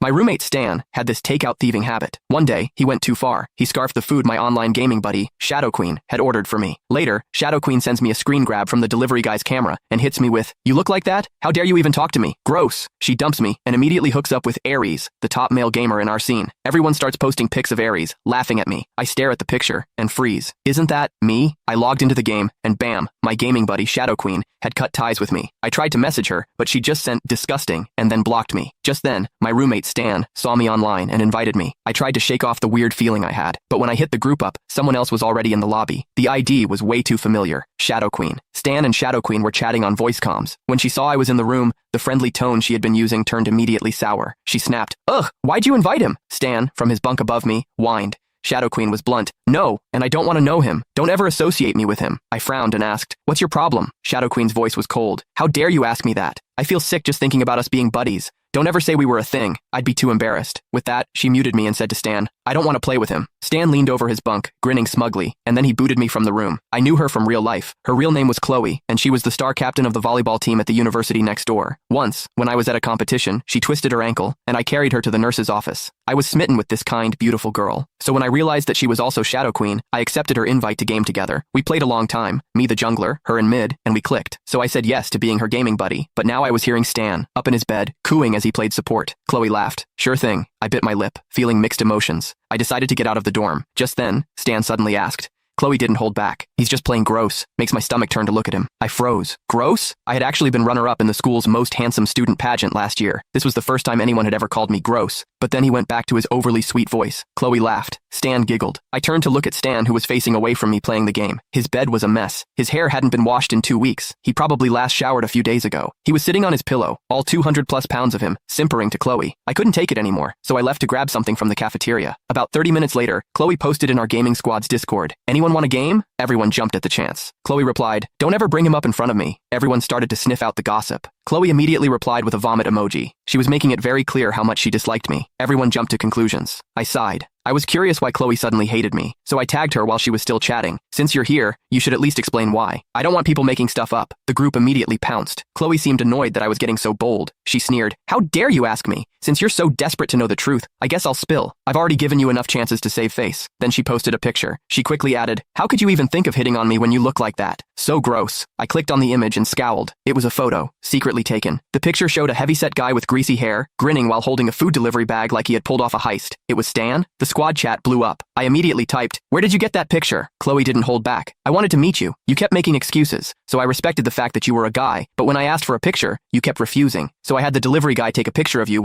My roommate Stan had this takeout thieving habit. One day, he went too far. He scarfed the food my online gaming buddy, Shadow Queen, had ordered for me. Later, Shadow Queen sends me a screen grab from the delivery guy's camera and hits me with, "You look like that? How dare you even talk to me? Gross." She dumps me and immediately hooks up with Aries, the top male gamer in our scene. Everyone starts posting pics of Aries, laughing at me. I stare at the picture and freeze. Isn't that me? I logged into the game and bam, my gaming buddy Shadow Queen had cut ties with me. I tried to message her, but she just sent disgusting and then blocked me. Just then, my roommate Stan saw me online and invited me. I tried to shake off the weird feeling I had, but when I hit the group up, someone else was already in the lobby. The ID was way too familiar. Shadow Queen. Stan and Shadow Queen were chatting on voice comms. When she saw I was in the room, the friendly tone she had been using turned immediately sour. She snapped, "Ugh, why'd you invite him?" Stan, from his bunk above me, whined. Shadow Queen was blunt. "No, and I don't want to know him. Don't ever associate me with him." I frowned and asked, "What's your problem?" Shadow Queen's voice was cold. "How dare you ask me that? I feel sick just thinking about us being buddies. Don't ever say we were a thing. I'd be too embarrassed." With that, she muted me and said to Stan, "I don't want to play with him." Stan leaned over his bunk, grinning smugly, and then he booted me from the room. I knew her from real life. Her real name was Chloe, and she was the star captain of the volleyball team at the university next door. Once, when I was at a competition, she twisted her ankle, and I carried her to the nurse's office. I was smitten with this kind, beautiful girl. So when I realized that she was also Shadow Queen, I accepted her invite to game together. We played a long time, me the jungler, her in mid, and we clicked. So I said yes to being her gaming buddy. But now I was hearing Stan, up in his bed, cooing as he played support. Chloe laughed. "Sure thing." I bit my lip, feeling mixed emotions. I decided to get out of the dorm. Just then, Stan suddenly asked. Chloe didn't hold back. "He's just plain gross." Makes my stomach turn to look at him. I froze. Gross? I had actually been runner-up in the school's most handsome student pageant last year. This was the first time anyone had ever called me gross. But then he went back to his overly sweet voice. Chloe laughed. Stan giggled. I turned to look at Stan, who was facing away from me playing the game. His bed was a mess. His hair hadn't been washed in 2 weeks. He probably last showered a few days ago. He was sitting on his pillow, all 200+ pounds of him, simpering to Chloe. I couldn't take it anymore, so I left to grab something from the cafeteria. About 30 minutes later, Chloe posted in our gaming squad's Discord, "Anyone want a game?" Everyone jumped at the chance. Chloe replied, "Don't ever bring him up in front of me." Everyone started to sniff out the gossip. Chloe immediately replied with a vomit emoji. She was making it very clear how much she disliked me. Everyone jumped to conclusions. I sighed. I was curious why Chloe suddenly hated me, so I tagged her while she was still chatting. "Since you're here, you should at least explain why. I don't want people making stuff up." The group immediately pounced. Chloe seemed annoyed that I was getting so bold. She sneered, "How dare you ask me? Since you're so desperate to know the truth, I guess I'll spill. I've already given you enough chances to save face." Then she posted a picture. She quickly added, "How could you even think of hitting on me when you look like that? So gross." I clicked on the image and scowled. It was a photo, secretly taken. The picture showed a heavyset guy with greasy hair, grinning while holding a food delivery bag like he had pulled off a heist. It was Stan. The squad chat blew up. I immediately typed, "Where did you get that picture?" Chloe didn't hold back. "I wanted to meet you. You kept making excuses, so I respected the fact that you were a guy, but when I asked for a picture, you kept refusing. So I had the delivery guy take a picture of you